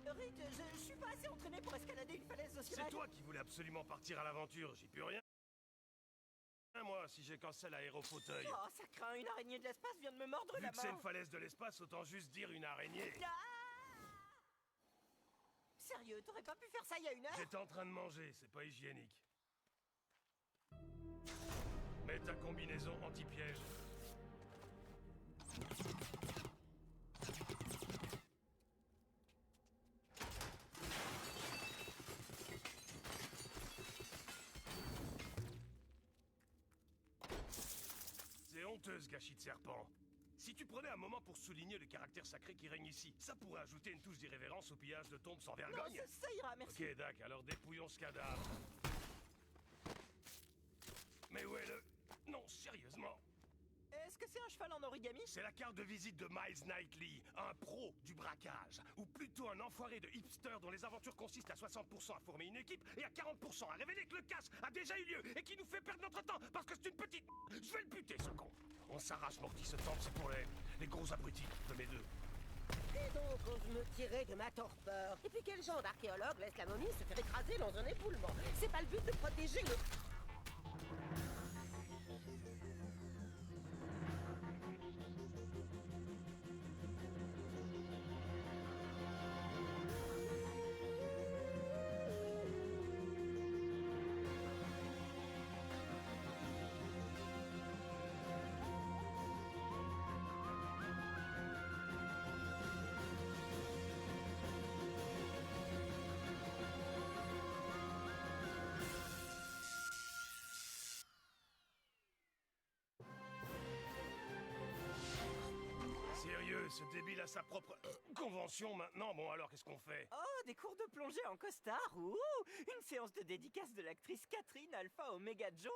Reed, je suis pas assez entraîné pour escalader une falaise aussi C'est raide. toi qui voulais absolument partir à l'aventure, j'y peux rien. Moi, si j'ai qu'un seul aérofauteuil. Oh, ça craint, une araignée de l'espace vient de me mordre Vu la que c'est main. une falaise de l'espace, autant juste dire une araignée. Ah Sérieux, t'aurais pas pu faire ça il y a une heure? J'étais en train de manger, c'est pas hygiénique. Mets ta combinaison anti-piège. C'est honteux ce gâchis de serpent. Si tu prenais un moment pour souligner le caractère sacré qui règne ici, ça pourrait ajouter une touche d'irrévérence au pillage de tombes sans Non, vergogne. ça ira, merci. Ok, Dac, alors dépouillons ce cadavre. Mais où est le... Non, sérieusement. Est-ce que c'est un cheval en origami? C'est la carte de visite de Miles Knightley, un pro du braquage. Ou plutôt un enfoiré de hipster dont les aventures consistent à 60% à former une équipe et à 40% à révéler que le casse a déjà eu lieu et qui nous fait perdre notre temps parce que c'est une petite... Je vais le buter, ce con. On s'arrache, Morty, ce temple, c'est pour les gros abrutis de mes deux. Et donc, on me tirait de ma torpeur. Et puis quel genre d'archéologue laisse la momie se faire écraser dans un éboulement? C'est pas le but de protéger le... Sérieux, ce débile a sa propre convention maintenant. Bon, alors qu'est-ce qu'on fait? Oh, des cours de plongée en costard. Ouh, une séance de dédicace de l'actrice Catherine Alpha Omega Jones.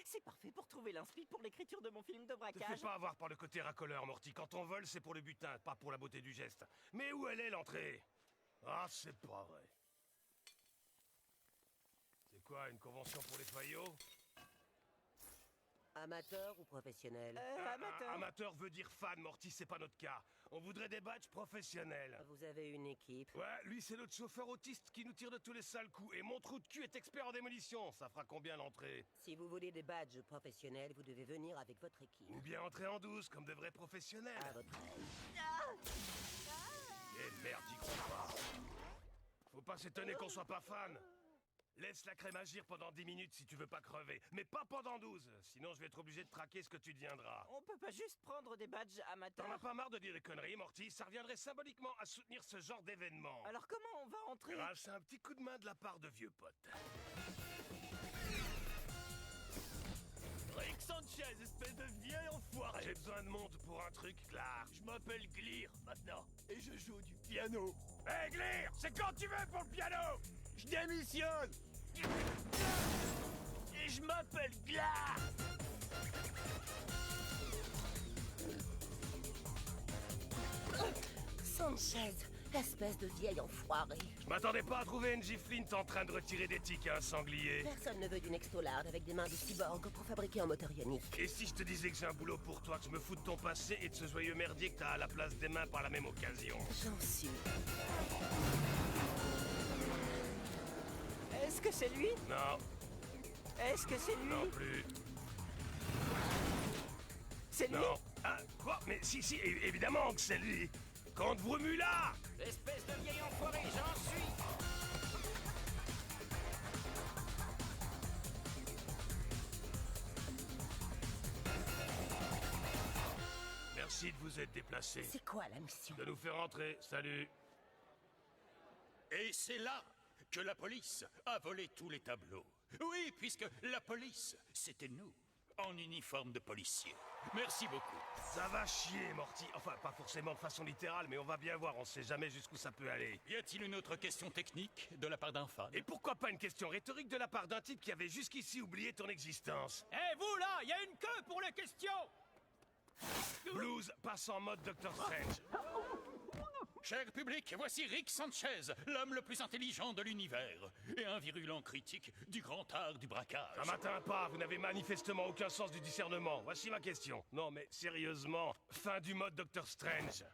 C'est parfait pour trouver l'inspi pour l'écriture de mon film de Te fais braquage. pas avoir par le côté racoleur, Morty. Quand on vole, c'est pour le butin, pas pour la beauté du geste. Mais où elle est, l'entrée? Ah, c'est pas vrai. C'est quoi, une convention pour les faillots? Amateur ou professionnel? Amateur. Amateur veut dire fan, Morty, c'est pas notre cas. On voudrait des badges professionnels. Vous avez une équipe. Ouais, lui c'est notre chauffeur autiste qui nous tire de tous les sales coups. Et mon trou de cul est expert en démolition. Ça fera combien l'entrée? Si vous voulez des badges professionnels, vous devez venir avec votre équipe. Ou bien entrer en douce, comme de vrais professionnels. À votre aise. Eh merde, j'y crois pas. Faut pas s'étonner qu'on soit pas fan. Laisse la crème agir pendant 10 minutes si tu veux pas crever. Mais pas pendant 12. Sinon je vais être obligé de traquer ce que tu deviendras. On peut pas juste prendre des badges T'en as amateurs. pas marre de dire des conneries, Morty? Ça reviendrait symboliquement à soutenir ce genre d'événement. Alors comment on va entrer? Grâce à un petit coup de main de la part de vieux potes. Rick Sanchez, espèce de vieil enfoiré. J'ai besoin de monde pour un truc, Clark. Je m'appelle Glear maintenant et je joue du piano. Hé, Glear, c'est quand tu veux pour le piano? Je démissionne. Et je m'appelle Glar. Sanchez, espèce de vieil enfoiré. Je m'attendais pas à trouver NJ Flint en train de retirer des tickets à un sanglier. Personne ne veut d'une extolarde avec des mains de cyborg pour fabriquer un moteur ionique. Et si je te disais que j'ai un boulot pour toi, que je me fous de ton passé et de ce joyeux merdier que t'as à la place des mains par la même occasion? J'en suis. Est-ce que c'est lui? Non, Est-ce que c'est lui? non plus. C'est lui? Non. Ah, quoi? Mais si, évidemment que c'est lui. Comte Brumula! Espèce de vieil enfoiré, j'en suis. Merci de vous être déplacé. C'est quoi la mission? De nous faire entrer. Salut. Et c'est là que la police a volé tous les tableaux. Oui, puisque la police, c'était nous, en uniforme de policier. Merci beaucoup. Ça va chier, Morty. Enfin, pas forcément de façon littérale, mais on va bien voir. On sait jamais jusqu'où ça peut aller. Y a-t-il une autre question technique de la part d'un fan? Et pourquoi pas une question rhétorique de la part d'un type qui avait jusqu'ici oublié ton existence? Eh vous là, il y a une queue pour les questions. Blues passe en mode Doctor Strange. Cher public, voici Rick Sanchez, l'homme le plus intelligent de l'univers, et un virulent critique du grand art du braquage. Ça m'atteint pas, vous n'avez manifestement aucun sens du discernement. Voici ma question. Non mais sérieusement, fin du mode Doctor Strange.